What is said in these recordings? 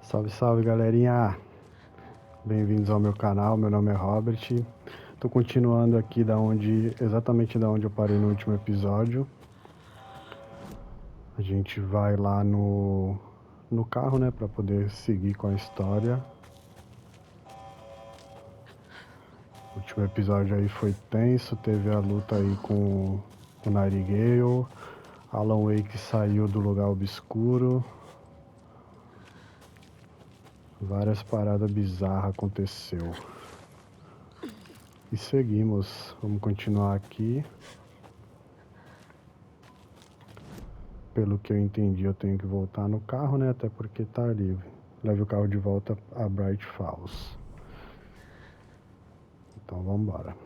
Salve, salve, galerinha! Bem-vindos ao meu canal, meu nome é Robert. Tô continuando aqui exatamente da onde eu parei no último episódio. A gente vai lá no carro, né, para poder seguir com a história. O último episódio aí foi tenso, teve a luta aí com o Nightingale, Alan Wake saiu do lugar obscuro. Várias paradas bizarras aconteceu. E seguimos. Vamos continuar aqui. Pelo que eu entendi, eu tenho que voltar no carro, né? Até porque tá livre. Leve o carro de volta a Bright Falls. Então vamos embora.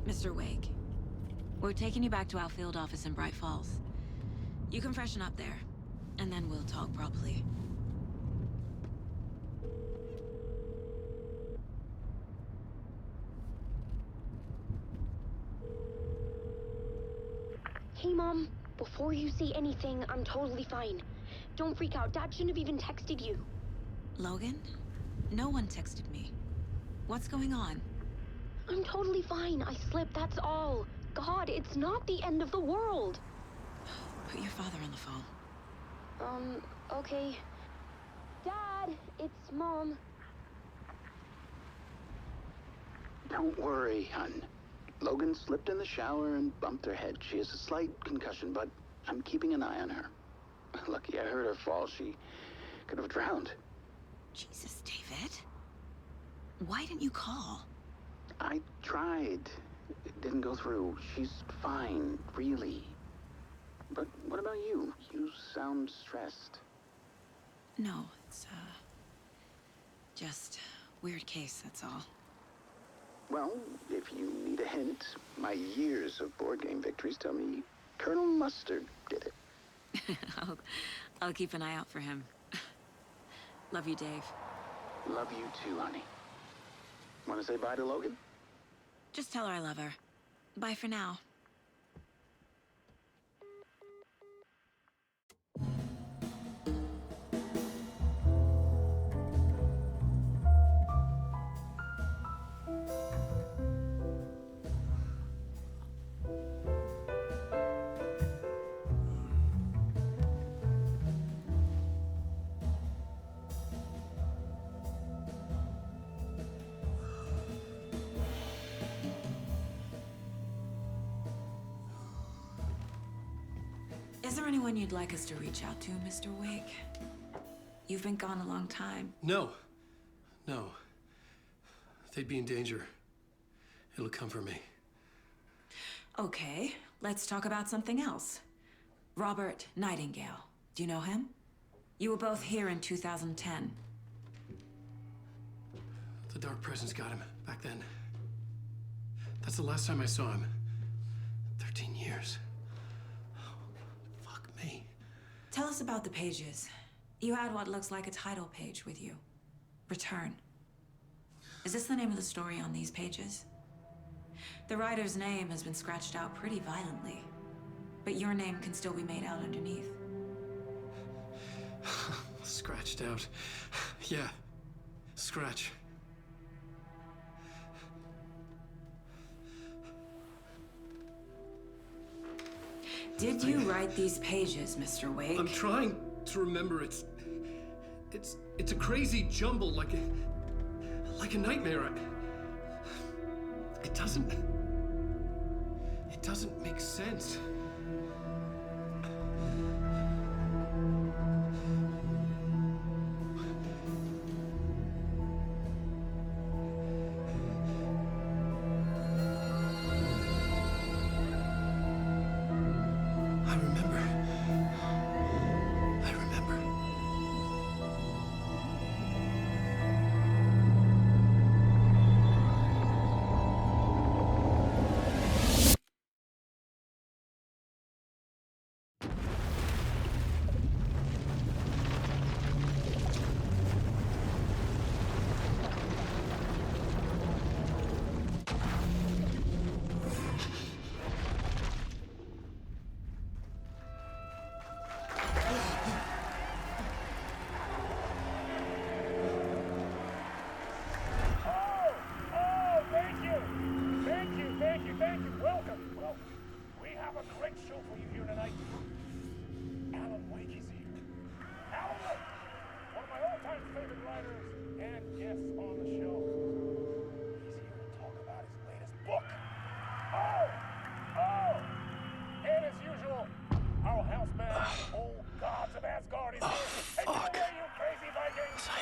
Mr. Wake, we're taking you back to our field office in Bright Falls. You can freshen up there, and then we'll talk properly. Hey, Mom. Before you say anything, I'm totally fine. Don't freak out. Dad shouldn't have even texted you. Logan? No one texted me. What's going on? I'm totally fine. I slipped, that's all. God, it's not the end of the world. Put your father on the phone. Okay. Dad, it's Mom. Don't worry, hon. Logan slipped in the shower and bumped her head. She has a slight concussion, but I'm keeping an eye on her. Lucky I heard her fall. She could have drowned. Jesus, David. Why didn't you call? I tried. It didn't go through. She's fine, really. But what about you? You sound stressed. No, it's, just weird case, that's all. Well, if you need a hint, my years of board game victories tell me Colonel Mustard did it. I'll keep an eye out for him. Love you, Dave. Love you too, honey. Want to say bye to Logan? Just tell her I love her. Bye for now. Is there anyone you'd like us to reach out to, Mr. Wake? You've been gone a long time. No. They'd be in danger. It'll come for me. Okay, let's talk about something else. Robert Nightingale. Do you know him? You were both here in 2010. The Dark Presence got him back then. That's the last time I saw him. 13 years. Fuck me. Tell us about the pages. You had what looks like a title page with you. Return. Is this the name of the story on these pages? The writer's name has been scratched out pretty violently, but your name can still be made out underneath. Scratched out. Yeah. Scratch. Did you write these pages, Mr. Wake? I'm trying to remember. It's a crazy jumble, like a nightmare. It doesn't make sense. I remember.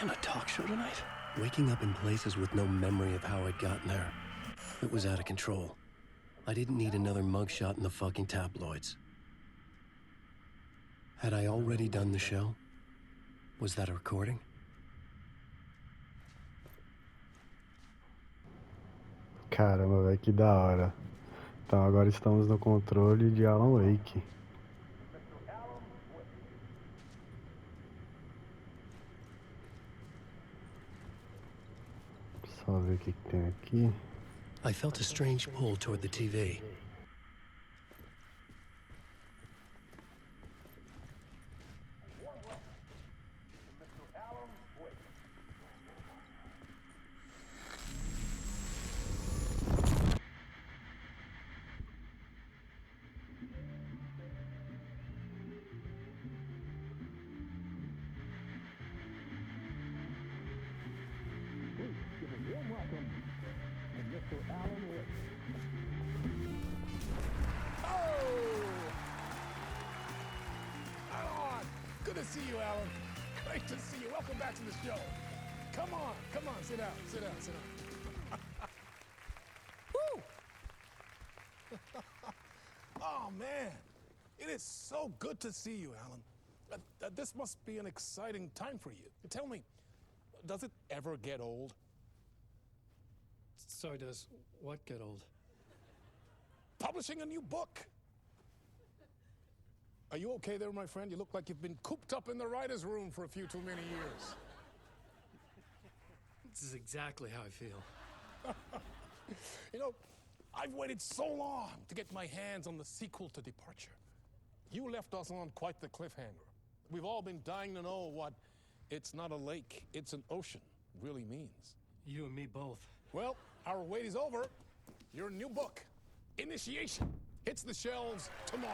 on a talk show tonight? Waking up in places with no memory of how I'd gotten there. It was out of control. I didn't need another mugshot in the fucking tabloids. Had I already done the show? Was that a recording? Caramba, velho, que da hora. Então agora estamos no controle de Alan Wake. Só ver o que tem aqui. I felt a strange pull toward the TV. Good to see you, Alan. Great to see you. Welcome back to the show. Come on, sit down, sit down, sit down. Woo! Oh, man. It is so good to see you, Alan. This must be an exciting time for you. Tell me, does it ever get old? So does what get old? Publishing a new book. Are you okay there, my friend? You look like you've been cooped up in the writer's room for a few too many years. This is exactly how I feel. You know, I've waited so long to get my hands on the sequel to Departure. You left us on quite the cliffhanger. We've all been dying to know what "it's not a lake, it's an ocean" really means. You and me both. Well, our wait is over. Your new book, Initiation, hits the shelves tomorrow.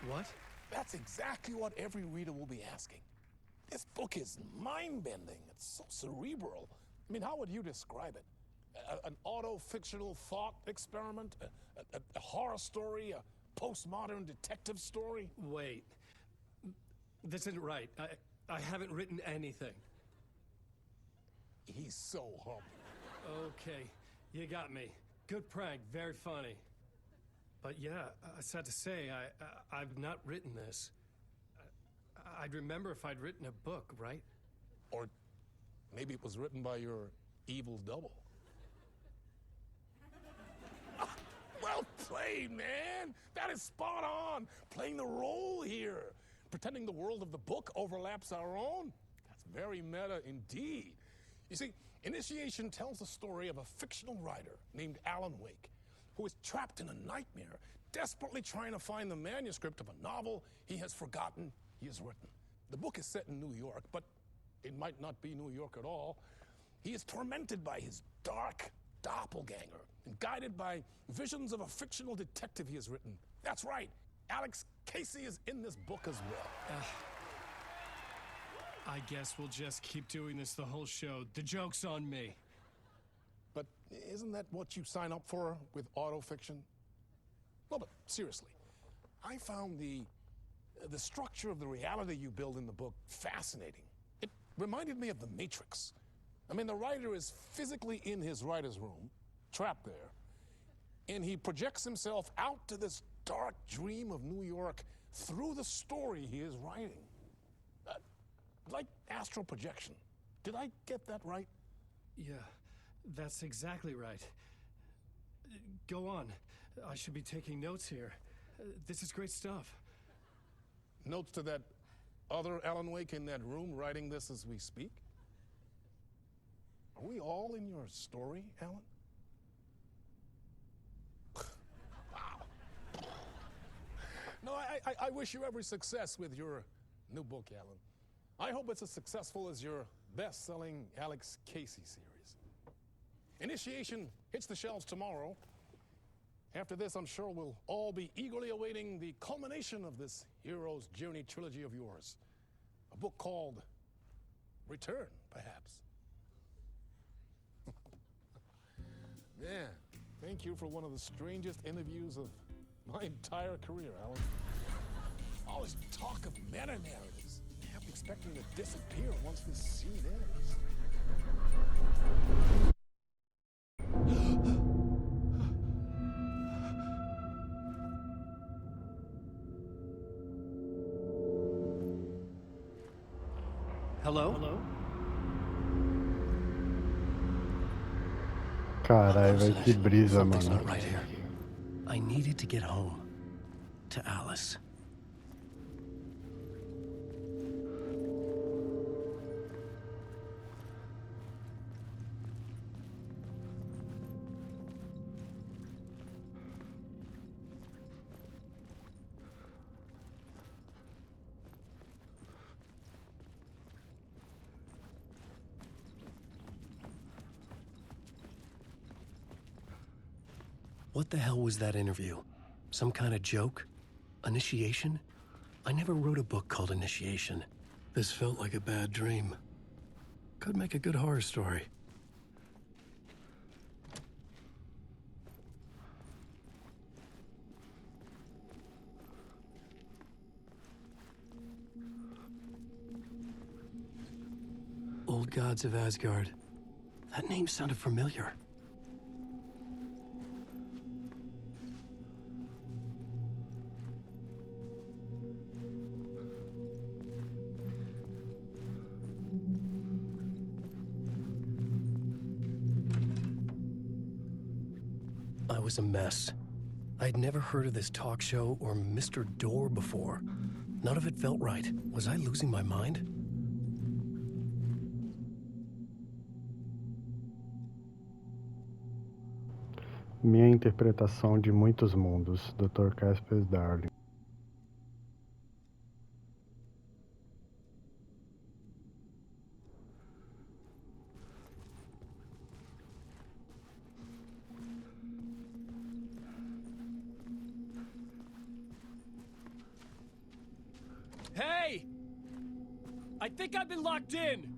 What? That's exactly what every reader will be asking. This book is mind-bending. It's so cerebral. I mean, how would you describe it? An auto-fictional thought experiment? A horror story? A postmodern detective story? Wait. This isn't right. I haven't written anything. He's so humble. Okay, you got me. Good prank, very funny. But yeah, sad to say, I've not written this. I'd remember if I'd written a book, right? Or maybe it was written by your evil double. Well played, man! That is spot on! Playing the role here. Pretending the world of the book overlaps our own. That's very meta indeed. You see, Initiation tells the story of a fictional writer named Alan Wake, who is trapped in a nightmare, desperately trying to find the manuscript of a novel he has forgotten he has written. The book is set in New York, but it might not be New York at all. He is tormented by his dark doppelganger and guided by visions of a fictional detective he has written. That's right, Alex Casey is in this book as well. I guess we'll just keep doing this the whole show. The joke's on me. But isn't that what you sign up for with autofiction? No, but seriously, I found the structure of the reality you build in the book fascinating. It reminded me of The Matrix. I mean, the writer is physically in his writer's room, trapped there, and he projects himself out to this dark dream of New York through the story he is writing. Like astral projection. Did I get that right? Yeah, that's exactly right. Go on. I should be taking notes here. This is great stuff. Notes to that other Alan Wake in that room writing this as we speak? Are we all in your story, Alan? Wow. No, I wish you every success with your new book, Alan. I hope it's as successful as your best-selling Alex Casey series. Initiation hits the shelves tomorrow. After this, I'm sure we'll all be eagerly awaiting the culmination of this hero's journey trilogy of yours. A book called Return, perhaps. Man, thank you for one of the strangest interviews of my entire career, Alan. All this talk of meta-narratives. Happy expecting to disappear once this scene ends. Hello? Caralho, velho, que Hallucination. brisa, Something's mano. not right here. I needed to get home. To Alice. What the hell was that interview? Some kind of joke? Initiation? I never wrote a book called Initiation. This felt like a bad dream. Could make a good horror story. Old Gods of Asgard. That name sounded familiar. I was a mess. I'd never heard of this talk show or Mr. Door before. None of it felt right. Was I losing my mind? Minha interpretação de muitos mundos, Dr. Casper Darling. Hey! I think I've been locked in!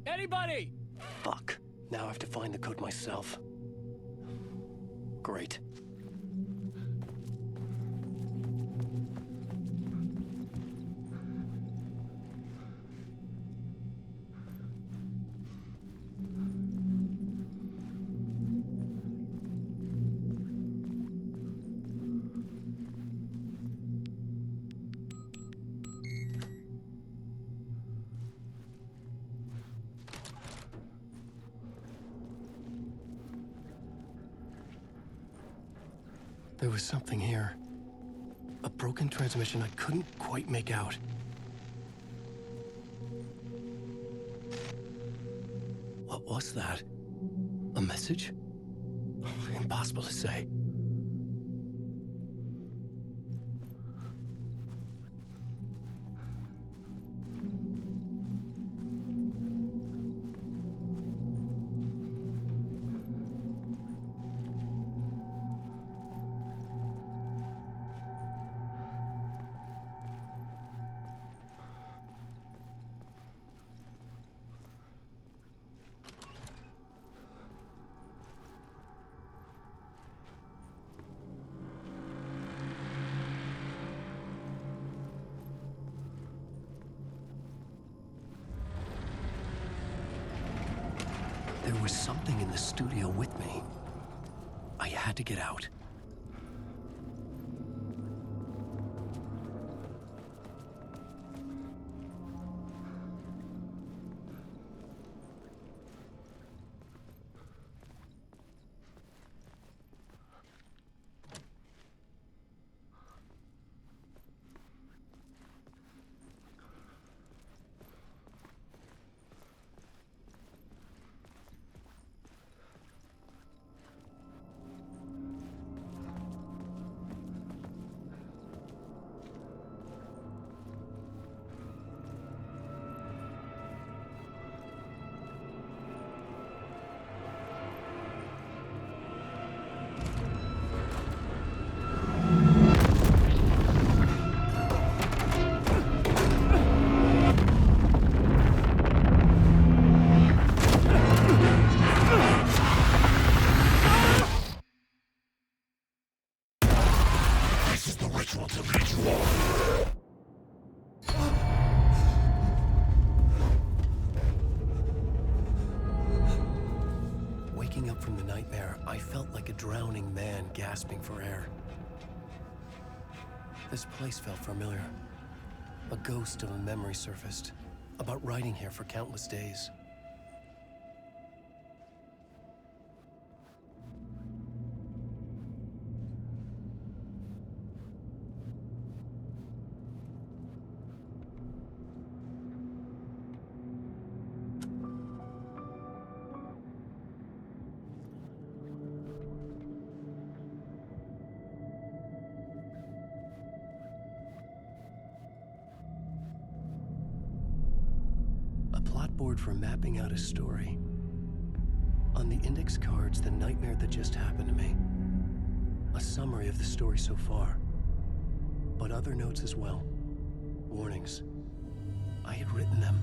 Anybody? Fuck. Now I have to find the code myself. Great. There was something here. A broken transmission I couldn't quite make out. What was that? A message? Impossible to say. There was something in the studio with me. I had to get out. from the nightmare, I felt like a drowning man gasping for air. This place felt familiar. A ghost of a memory surfaced, about writing here for countless days. Board for mapping out a story. On the index cards, the nightmare that just happened to me. A summary of the story so far. But other notes as well. Warnings. I had written them.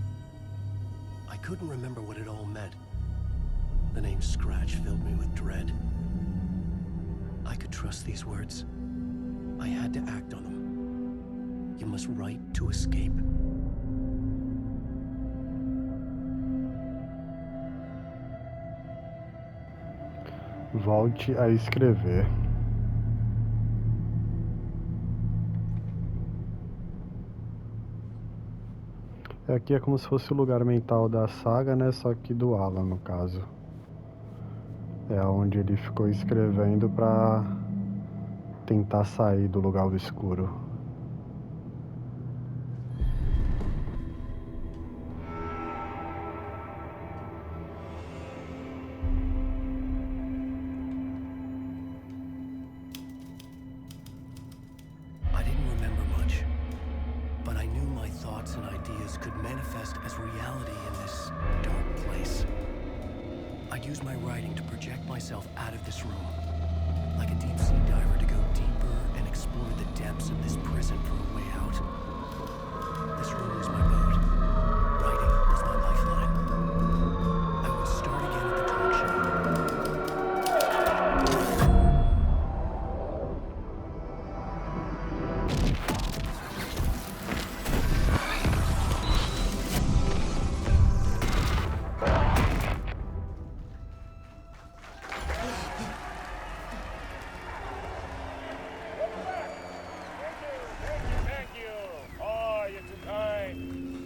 I couldn't remember what it all meant. The name Scratch filled me with dread. I could trust these words. I had to act on them. You must write to escape. Volte a escrever. Aqui é como se fosse o lugar mental da saga, né? Só que do Alan, no caso. É onde ele ficou escrevendo pra tentar sair do lugar obscuro. I didn't remember much, but I knew my thoughts and ideas could manifest as reality in this dark place. I'd use my writing to project myself out of this room, like a deep-sea diver to go deeper and explore the depths of this prison for a way out. This room was my boat. Writing was my lifeline. I would start again at the talk show.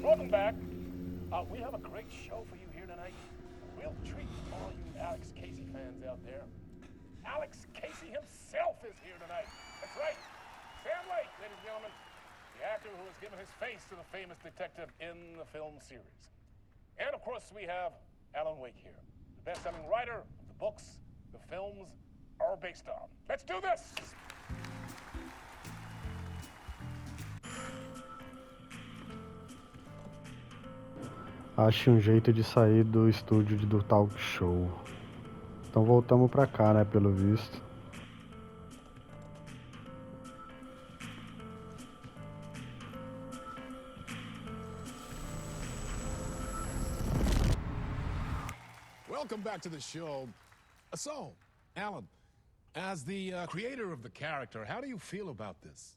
Welcome back. We have a great show for you here tonight. We'll treat all you Alex Casey fans out there. Alex Casey himself is here tonight. That's right. Sam Lake, ladies and gentlemen. The actor who has given his face to the famous detective in the film series. And of course, we have Alan Wake here, the best-selling writer of the books the films are based on. Let's do this! Ache um jeito de sair do estúdio do talk show. Então voltamos pra cá, né, pelo visto. Welcome back to the show. So, Alan, as the creator of the character, how do you feel about this?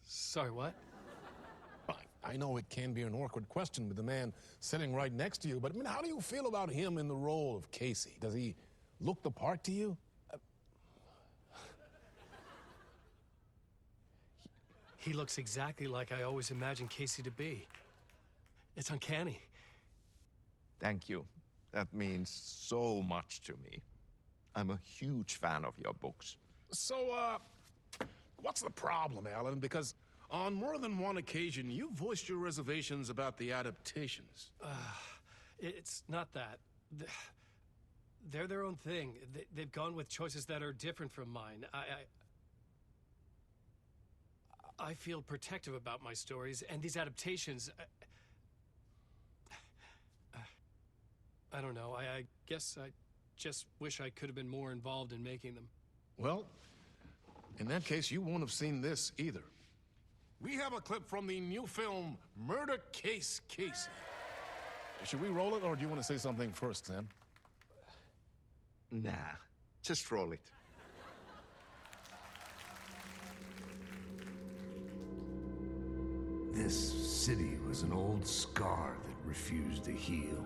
Sorry, what? I know it can be an awkward question with the man sitting right next to you, but I mean, how do you feel about him in the role of Casey? Does he look the part to you? He looks exactly like I always imagined Casey to be. It's uncanny. Thank you. That means so much to me. I'm a huge fan of your books. So, what's the problem, Alan? Because on more than one occasion, you voiced your reservations about the adaptations. It's not that. They're their own thing. They've gone with choices that are different from mine. I feel protective about my stories, and these adaptations... I don't know. I guess I just wish I could have been more involved in making them. Well, in that case, you won't have seen this either. We have a clip from the new film, Murder Case Casey. Should we roll it, or do you want to say something first, Sam? Nah, just roll it. This city was an old scar that refused to heal.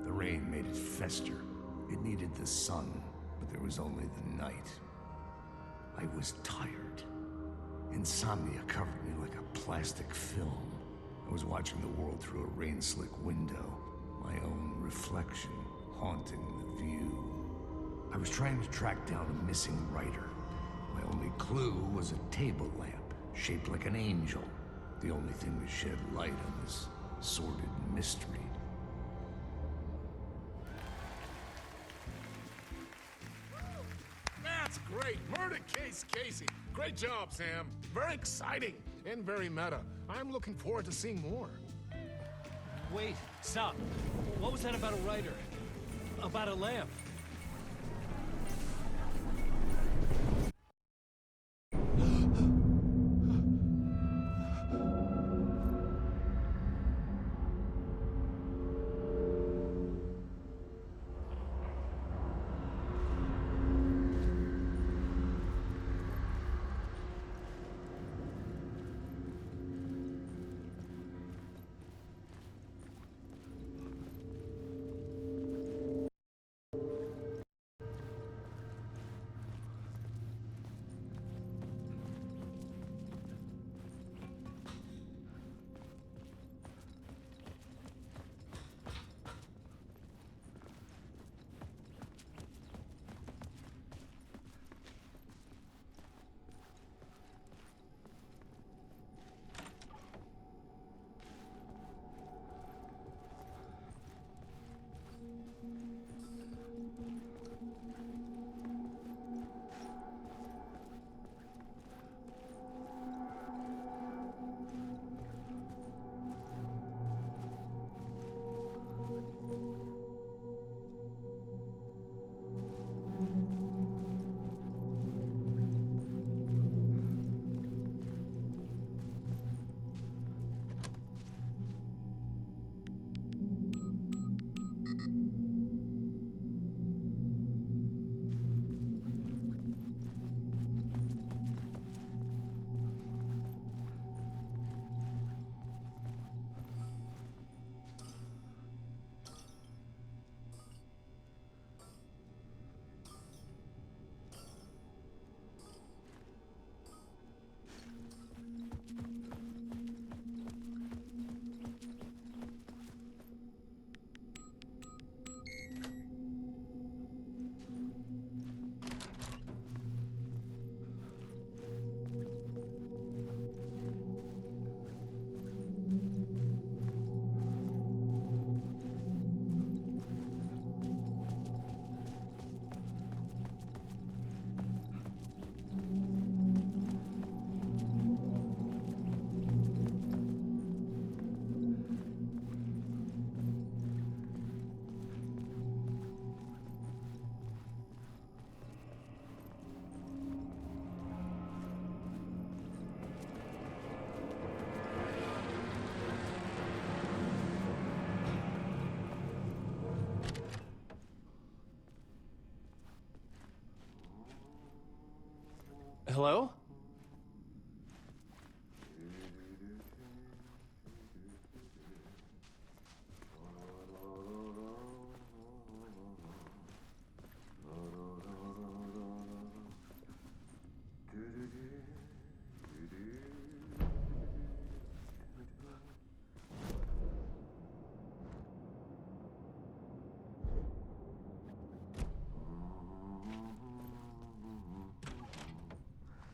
The The rain made it fester. It needed the sun, but there was only the night. I was tired. Insomnia covered me like a plastic film. I was watching the world through a rain-slick window, my own reflection haunting the view. I was trying to track down a missing writer. My only clue was a table lamp, shaped like an angel. The only thing to shed light on this sordid mystery. That's great! Murder case, Casey! Great job, Sam. Very exciting and very meta. I'm looking forward to seeing more. Wait, stop. What was that about a writer? About a lamp? Hello?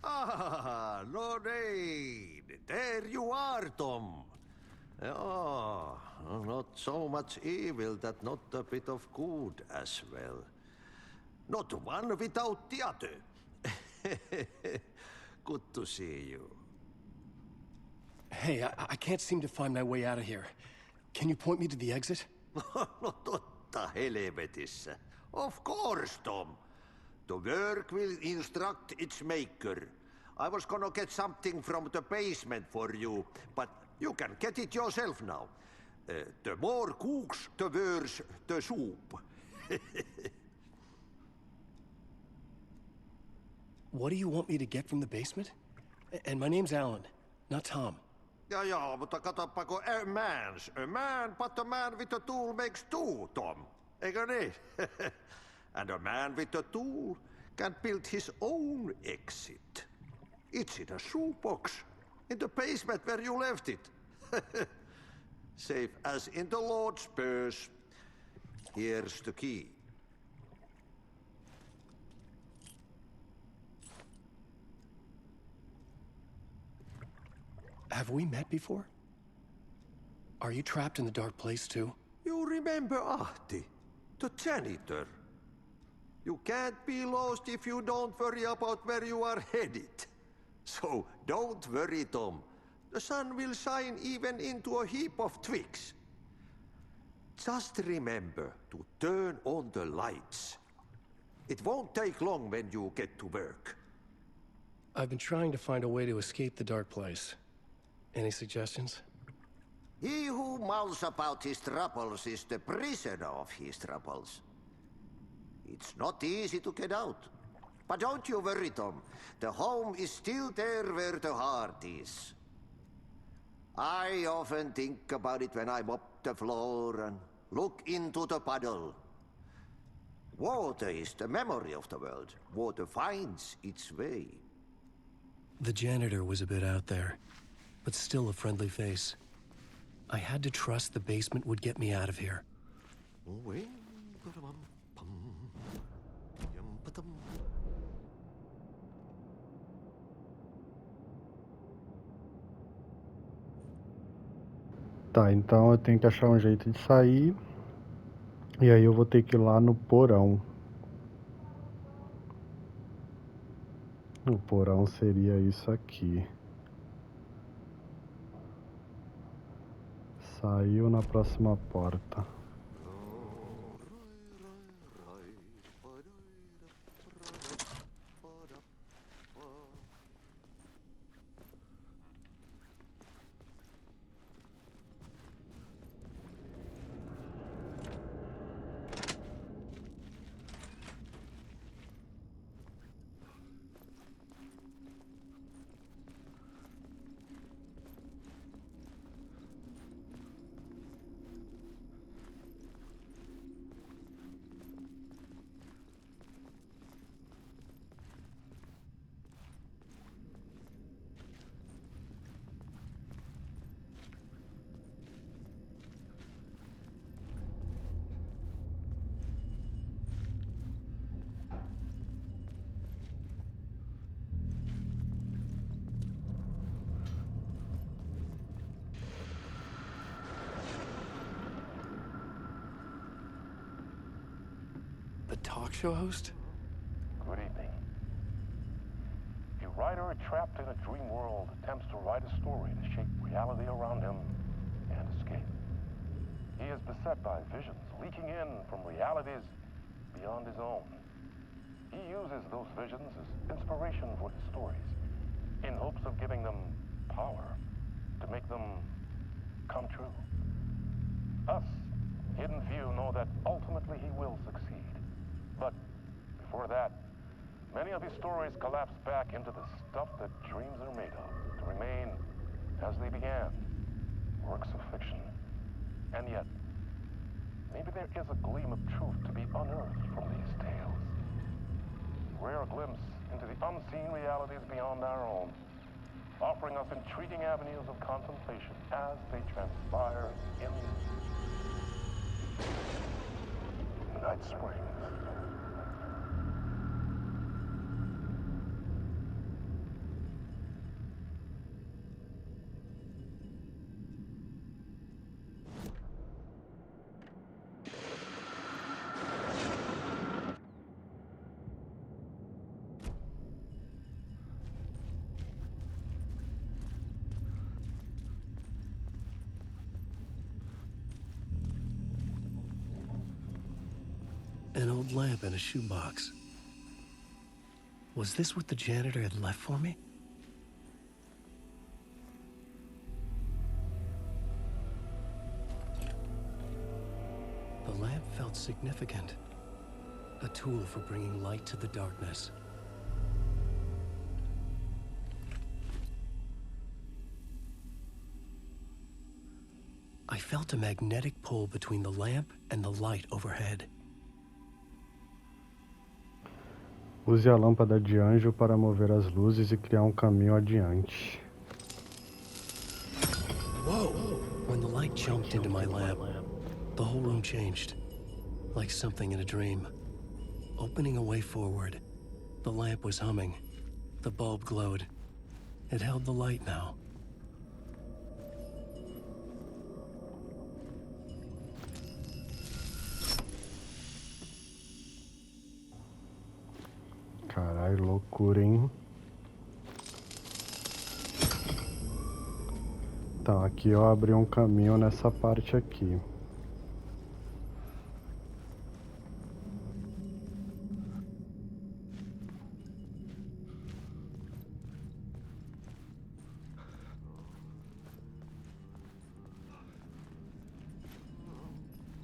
Ah, Lorraine! There you are, Tom. Oh, not so much evil that not a bit of good as well. Not one without the other. Good to see you. Hey, I can't seem to find my way out of here. Can you point me to the exit? No totta helvetissä. Of course, Tom. The work will instruct its maker. I was gonna get something from the basement for you, but you can get it yourself now. The more cooks, the worse the soup. What do you want me to get from the basement? And my name's Alan, not Tom. Ja, mutta katoppa kun a man, but a man with a tool makes two, Tom. Eikö niin? And a man with a tool can build his own exit. It's in a shoebox, in the basement where you left it. Safe as in the Lord's purse. Here's the key. Have we met before? Are you trapped in the dark place too? You remember Ahti, the janitor. You can't be lost if you don't worry about where you are headed. So don't worry, Tom. The sun will shine even into a heap of twigs. Just remember to turn on the lights. It won't take long when you get to work. I've been trying to find a way to escape the dark place. Any suggestions? He who mouths about his troubles is the prisoner of his troubles. It's not easy to get out. But don't you worry, Tom. The home is still there where the heart is. I often think about it when I mop the floor and look into the puddle. Water is the memory of the world. Water finds its way. The janitor was a bit out there, but still a friendly face. I had to trust the basement would get me out of here. Tá, então eu tenho que achar um jeito de sair. E aí eu vou ter que ir lá no porão. O porão seria isso aqui. Saiu na próxima porta. The talk show host? Good evening. A writer trapped in a dream world attempts to write a story to shape reality around him and escape. He is beset by visions leaking in from realities beyond his own. He uses those visions as inspiration for his stories, in hopes of giving them power, to make them come true. Us, hidden few, know that ultimately he will succeed. But before that, many of his stories collapse back into the stuff that dreams are made of, to remain as they began, works of fiction. And yet, maybe there is a gleam of truth to be unearthed from these tales. A rare glimpse into the unseen realities beyond our own, offering us intriguing avenues of contemplation as they transpire in Night Springs. An old lamp in a shoebox. Was this what the janitor had left for me? The lamp felt significant. A tool for bringing light to the darkness. I felt a magnetic pull between the lamp and the light overhead. Use a lâmpada de anjo para mover as luzes e criar um caminho adiante. Whoa! When the light jumped into my lamp, the whole room changed, like something in a dream. Opening a way forward, the lamp was humming. The bulb glowed. It held the light now. Caralho, loucura, hein? Então, aqui eu abri um caminho nessa parte aqui.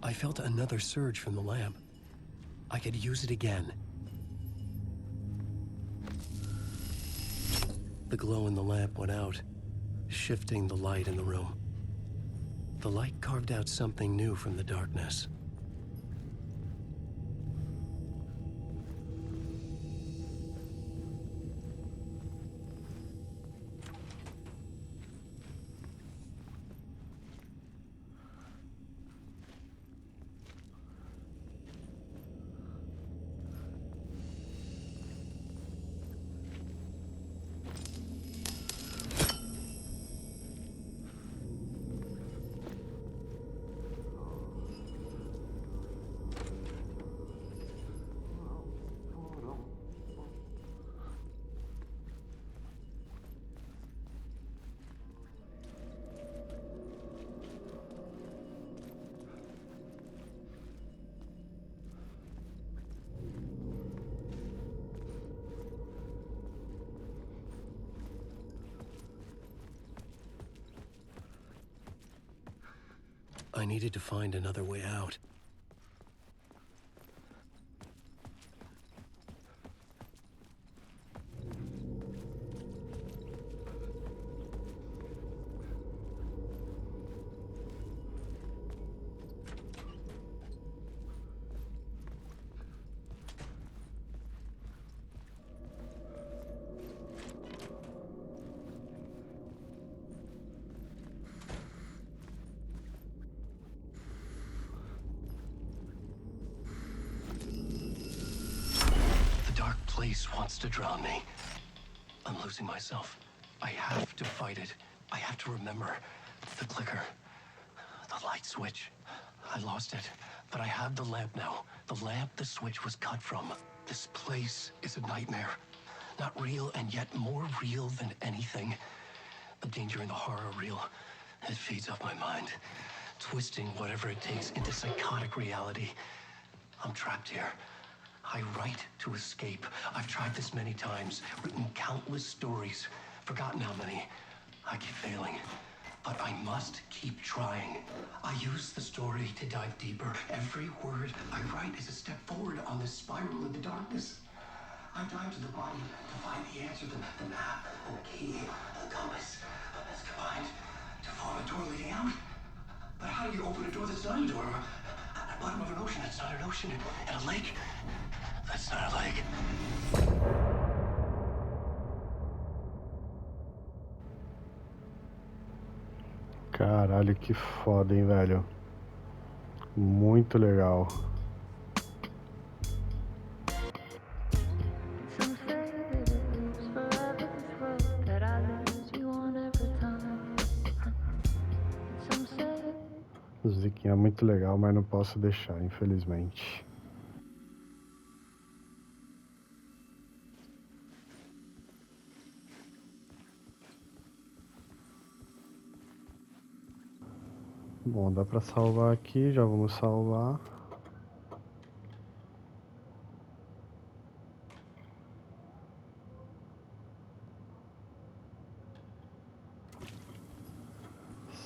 I felt another surge from the lamp. I could use it again. The glow in the lamp went out, shifting the light in the room. The light carved out something new from the darkness. I needed to find another way out. Place wants to drown me. I'm losing myself. I have to fight it. I have to remember the clicker, the light switch. I lost it, but I have the lamp now. The lamp the switch was cut from. This place is a nightmare. Not real, and yet more real than anything. The danger and the horror are real. It feeds off my mind, twisting whatever it takes into psychotic reality. I'm trapped here. I write to escape. I've tried this many times, written countless stories, forgotten how many. I keep failing, but I must keep trying. I use the story to dive deeper. Every word I write is a step forward on this spiral of the darkness. I dive to the body to find the answer, the map, and the key, and the compass. It's combined to form a door leading out. But how do you open a door that's not a door? At the bottom of an ocean that's not an ocean, and a lake that's not a lake. Caralho, que foda, hein, velho? Muito legal. Musiquinha muito legal, mas não posso deixar, infelizmente. Bom, dá pra salvar aqui, já vamos salvar.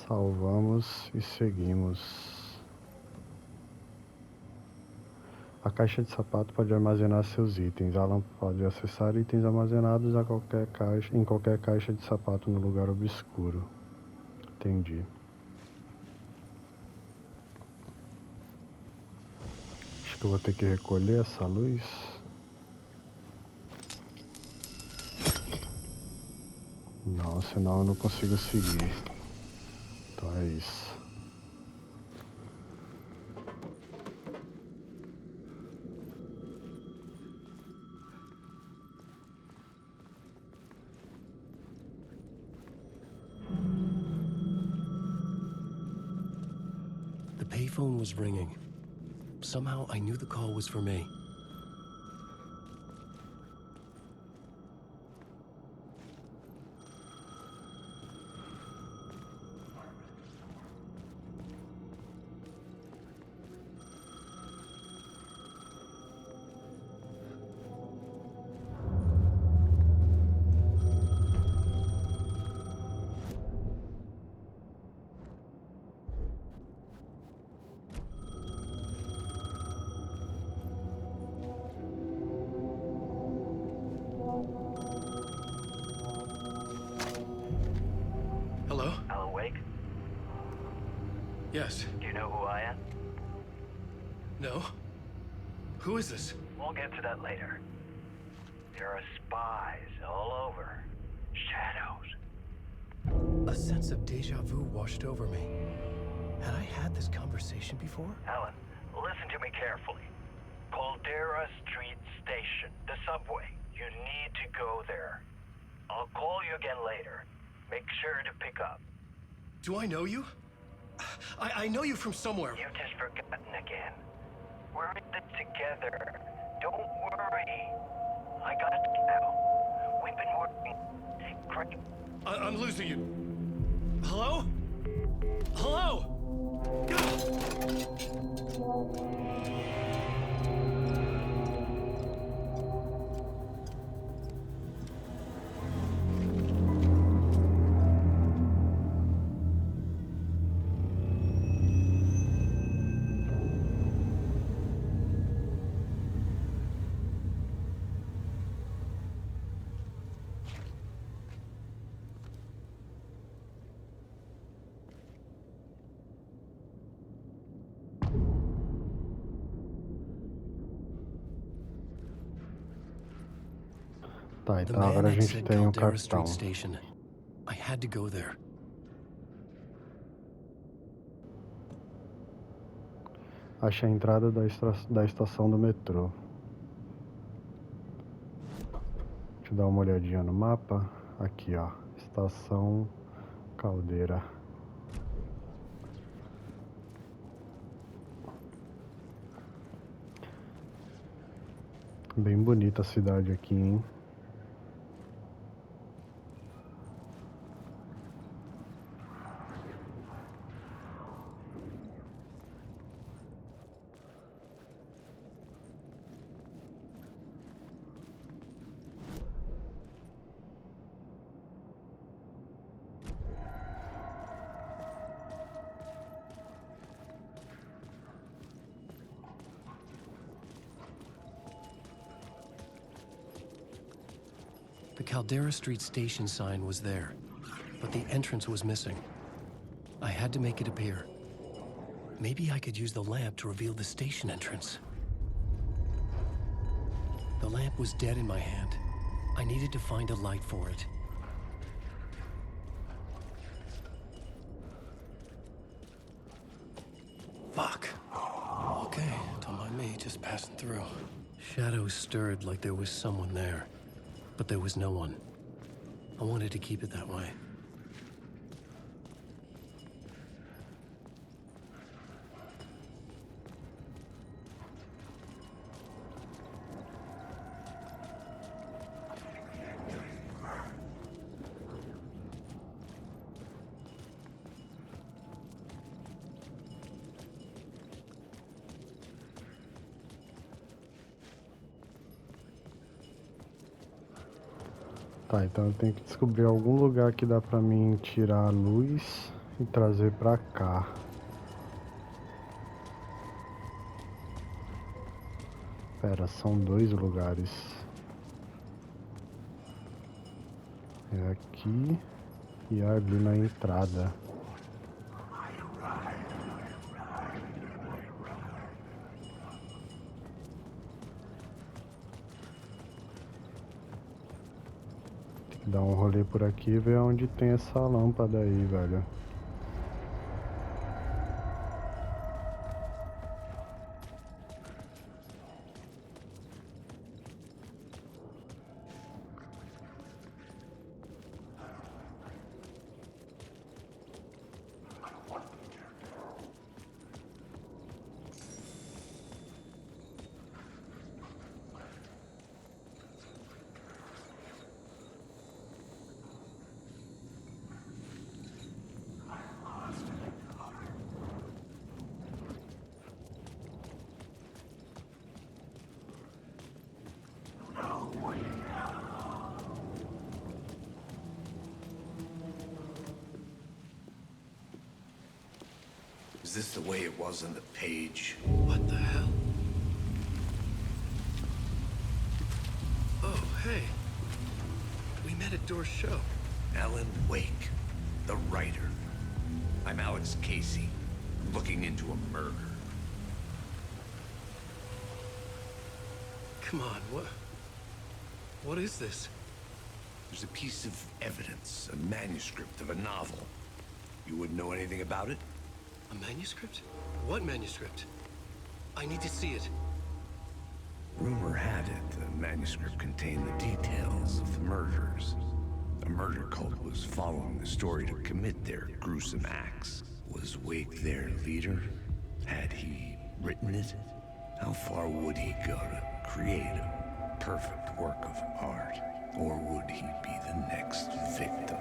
Salvamos e seguimos. A caixa de sapato pode armazenar seus itens. Alan pode acessar itens armazenados em qualquer caixa de sapato no lugar obscuro. Entendi. Acho que eu vou ter que recolher essa luz. Não, senão eu não consigo seguir. Então é isso. The payphone was ringing. Somehow I knew the call was for me. Hello? Alan Wake? Yes. Do you know who I am? No? Who is this? We'll get to that later. There are spies all over. Shadows. A sense of deja vu washed over me. Had I had this conversation before? Alan, listen to me carefully. Caldera Street Station, the subway. You need to go there. I'll call you again later. Make sure to pick up. Do I know you? I know you from somewhere. You've just forgotten again. We're in this together. Don't worry. I got you now. We've been working great. I'm losing you. Hello? Hello? Tá, The então agora man a had gente said tem um Caldera cartão. Street Station. I had to go there. Achei a entrada da estação do metrô. Deixa eu dar uma olhadinha no mapa. Aqui, ó. Estação Caldeira. Bem bonita a cidade aqui, hein? The Caldera Street Station sign was there, but the entrance was missing. I had to make it appear. Maybe I could use the lamp to reveal the station entrance. The lamp was dead in my hand. I needed to find a light for it. Fuck. Okay, don't mind me, just passing through. Shadows stirred like there was someone there, but there was no one. I wanted to keep it that way. Tá, então eu tenho que descobrir algum lugar que dá pra mim tirar a luz e trazer pra cá. Pera, são dois lugares. É aqui e ali na entrada. Dar um rolê por aqui e ver onde tem essa lâmpada aí, velho. Is this the way it was on the page? What the hell? Oh, hey. We met at Door's show. Alan Wake, the writer. I'm Alex Casey, looking into a murder. Come on, what is this? There's a piece of evidence, a manuscript of a novel. You wouldn't know anything about it? A manuscript? What manuscript? I need to see it. Rumor had it the manuscript contained the details of the murders. A murder cult was following the story to commit their gruesome acts. Was Wake their leader? Had he written it? How far would he go to create a perfect work of art? Or would he be the next victim?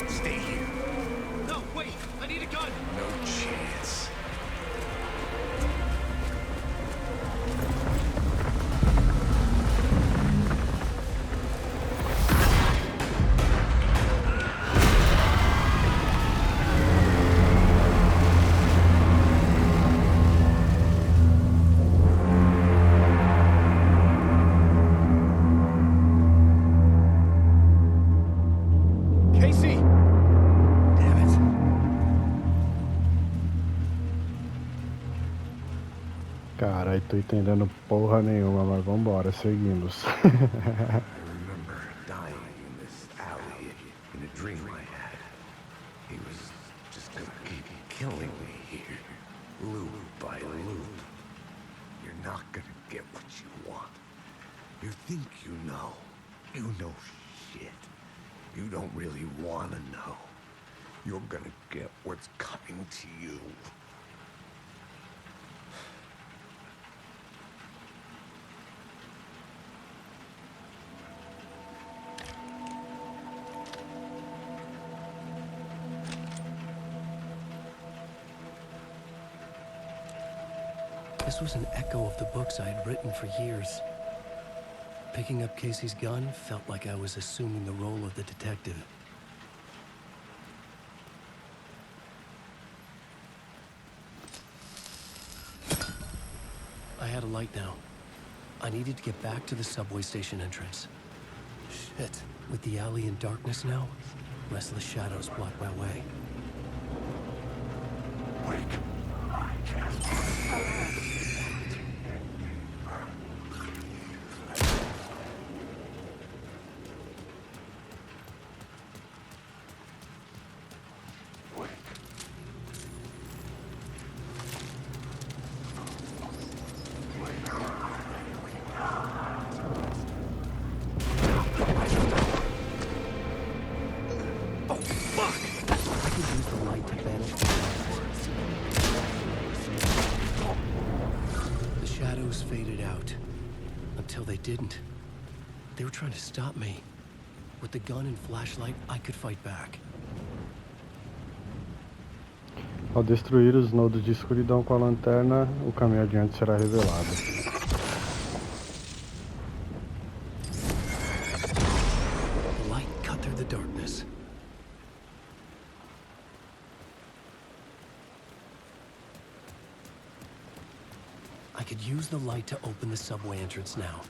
Stay here. No, wait! I need a gun! No chance. Casey! Damn it. Carai, tô entendendo porra nenhuma, mas vambora, seguimos. I remember dying in this alley in a dream I had. He was just gonna keep killing me here, loop by loop. You're not gonna get what you want. You think you know. You know shit. You don't really wanna know. You're gonna get what's coming to you. This was an echo of the books I had written for years. Picking up Casey's gun felt like I was assuming the role of the detective. I had a light now. I needed to get back to the subway station entrance. Shit. With the alley in darkness now, restless shadows block my way. Faded out. Until they didn't. They were trying to stop me. With the gun and flashlight, I could fight back. Ao destruir os nodos de escuridão com a lanterna, o caminho adiante será revelado. The light cut through the darkness. I could use the light to open the subway entrance now.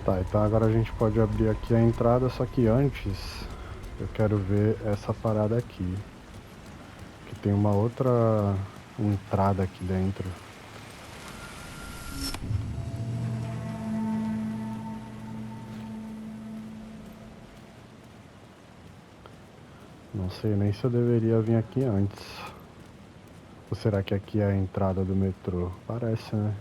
Tá, então agora a gente pode abrir aqui a entrada, só que antes eu quero ver essa parada aqui. Que tem uma outra entrada aqui dentro. Não sei nem se eu deveria vir aqui antes. Ou será que aqui é a entrada do metrô? Parece, né?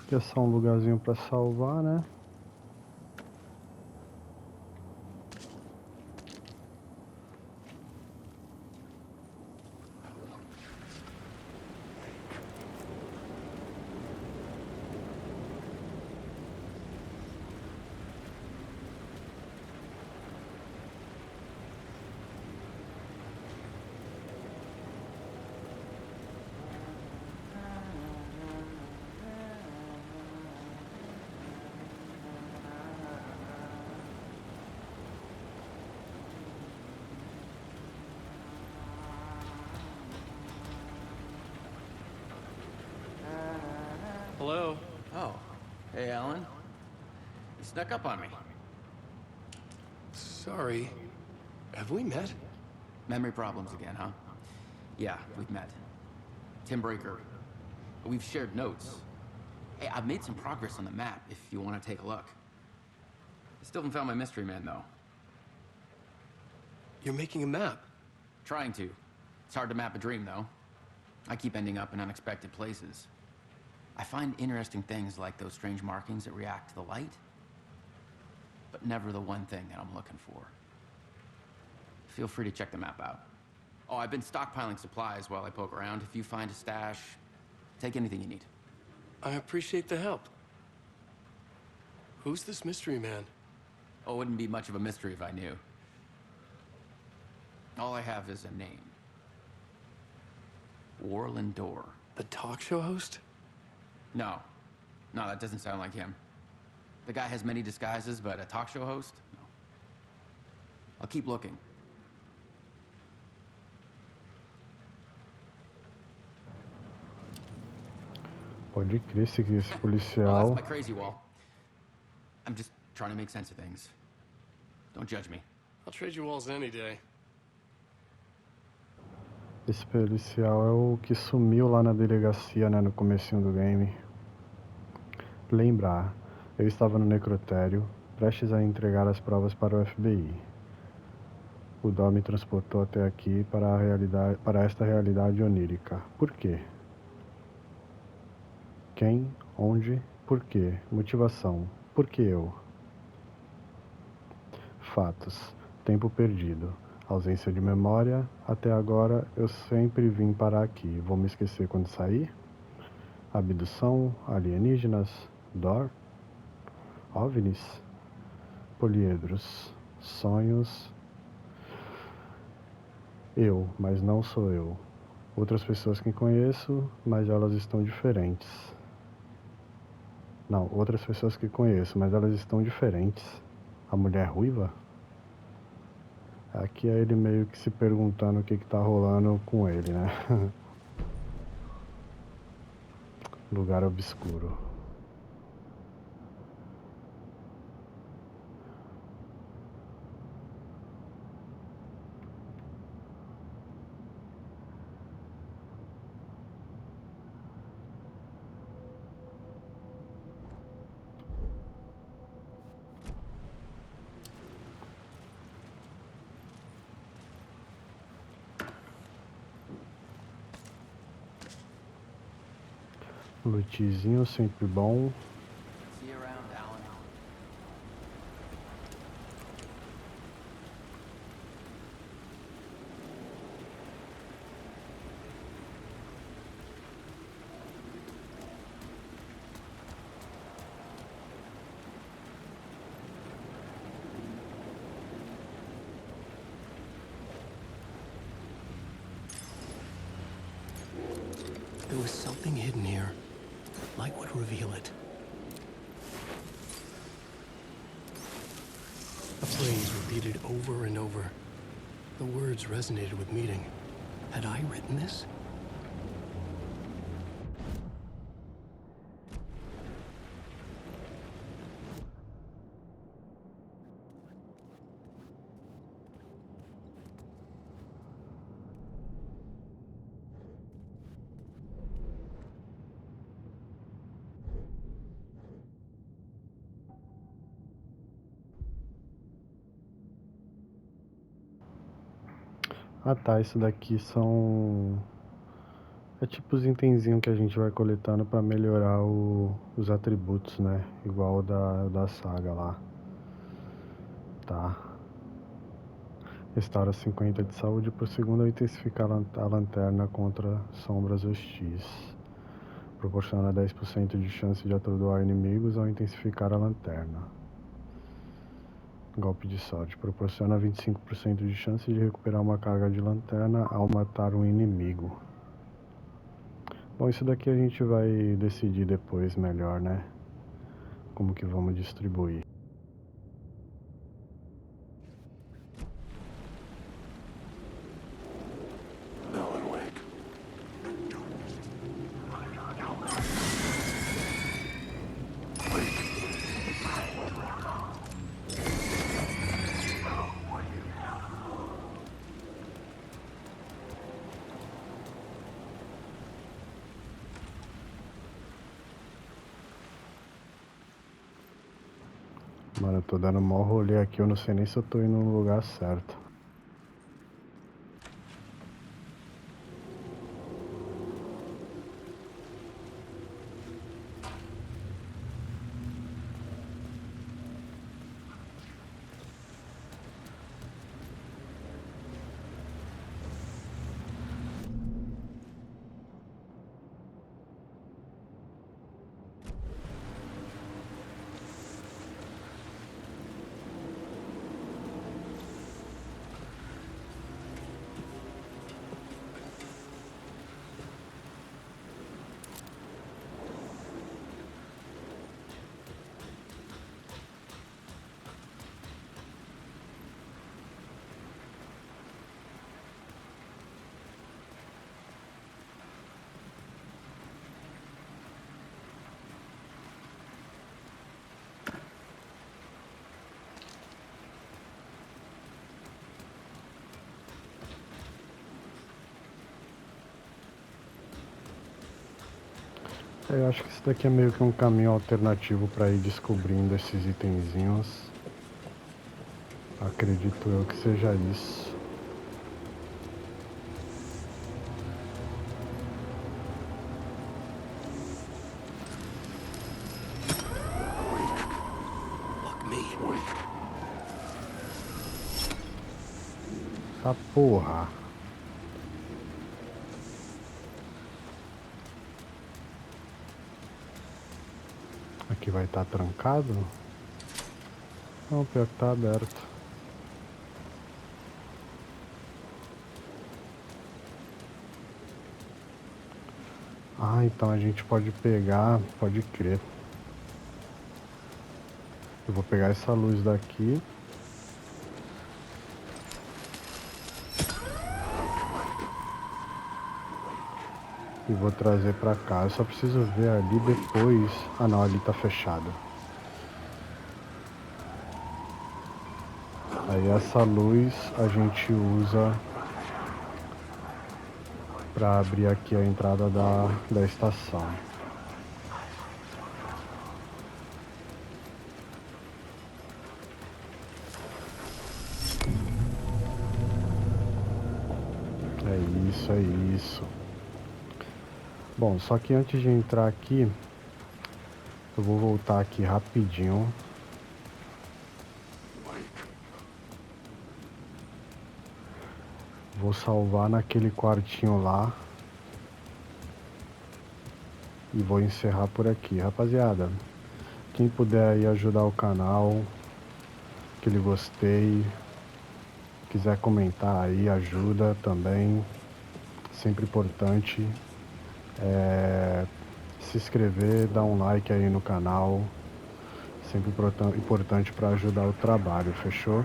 Aqui é só um lugarzinho pra salvar, né? Hello? Oh. Hey, Alan. You snuck up on me. Sorry. Have we met? Memory problems again, huh? Yeah, we've met. Tim Breaker. We've shared notes. Hey, I've made some progress on the map if you want to take a look. I still haven't found my mystery man, though. You're making a map? Trying to. It's hard to map a dream, though. I keep ending up in unexpected places. I find interesting things like those strange markings that react to the light, but never the one thing that I'm looking for. Feel free to check the map out. Oh, I've been stockpiling supplies while I poke around. If you find a stash, take anything you need. I appreciate the help. Who's this mystery man? Oh, it wouldn't be much of a mystery if I knew. All I have is a name. Warland Door. The talk show host? No. No, that doesn't sound like him. The guy has many disguises, but a talk show host? No. I'll keep looking. Pode crer, esse Oh, that's policial. my crazy wall. I'm just trying to make sense of things. Don't judge me. I'll trade you walls any day. Esse policial é o que sumiu lá na delegacia, né, no comecinho do game. Lembrar, eu estava no necrotério, prestes a entregar as provas para o FBI. O Dó me transportou até aqui para esta realidade onírica. Por quê? Quem? Onde? Por quê? Motivação. Por que eu? Fatos. Tempo perdido. Ausência de memória. Até agora eu sempre vim parar aqui. Vou me esquecer quando sair? Abdução? Alienígenas? Dor? OVNIs? Poliedros? Sonhos? Eu, mas não sou eu. Outras pessoas que conheço, mas elas estão diferentes. Não, outras pessoas que conheço, mas elas estão diferentes. A mulher ruiva? Aqui é ele meio que se perguntando o que tá rolando com ele, né? Lugar obscuro. Lutezinho sempre bom. See you around, Alan. There was something hidden here. Light would reveal it. A phrase repeated over and over. The words resonated with meaning. Had I written this? Ah tá, isso daqui são... É tipo os itenzinhos que a gente vai coletando pra melhorar os atributos, né? Igual o da saga lá. Tá. Restaura 50 de saúde por segundo ao intensificar a lanterna contra sombras hostis. Proporciona 10% de chance de atordoar inimigos ao intensificar a lanterna. Golpe de sorte. Proporciona 25% de chance de recuperar uma carga de lanterna ao matar um inimigo. Bom, isso daqui a gente vai decidir depois melhor, né? Como que vamos distribuir. Mano, eu tô dando mó rolê aqui, eu não sei nem se eu tô indo no lugar certo. Eu acho que isso daqui é meio que um caminho alternativo para ir descobrindo esses itenzinhos. Acredito eu que seja isso. Essa porra. Aqui vai estar trancado? Não, pior que tá aberto. Ah, então a gente pode pegar, pode crer. Eu vou pegar essa luz daqui. E vou trazer pra cá. Eu só preciso ver ali depois. Ah não, ali tá fechado. Aí essa luz a gente usa para abrir aqui a entrada da estação. É isso, é isso. Bom, só que antes de entrar aqui, eu vou voltar aqui rapidinho. Vou salvar naquele quartinho lá. E vou encerrar por aqui, rapaziada. Quem puder aí ajudar o canal, aquele gostei, quiser comentar aí, ajuda também. Sempre importante. Se inscrever, dar um like aí no canal. Sempre importante para ajudar o trabalho, fechou?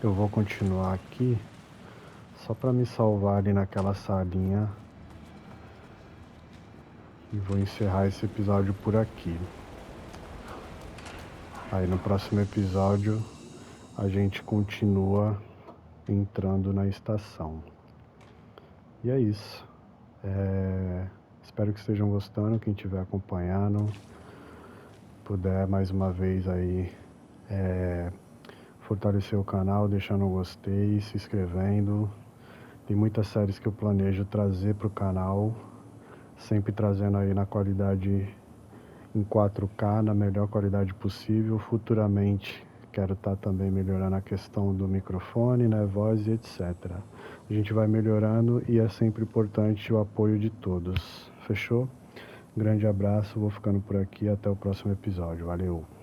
Eu vou continuar aqui só para me salvar ali naquela salinha. E vou encerrar esse episódio por aqui. Aí no próximo episódio a gente continua entrando na estação. E é isso. Espero que estejam gostando, quem estiver acompanhando. Puder mais uma vez aí fortalecer o canal, deixando um gostei, se inscrevendo. Tem muitas séries que eu planejo trazer para o canal, sempre trazendo aí na qualidade em 4K, na melhor qualidade possível. Futuramente quero estar também melhorando a questão do microfone, né, voz e etc. A gente vai melhorando e é sempre importante o apoio de todos. Fechou? Grande abraço, vou ficando por aqui, até o próximo episódio. Valeu!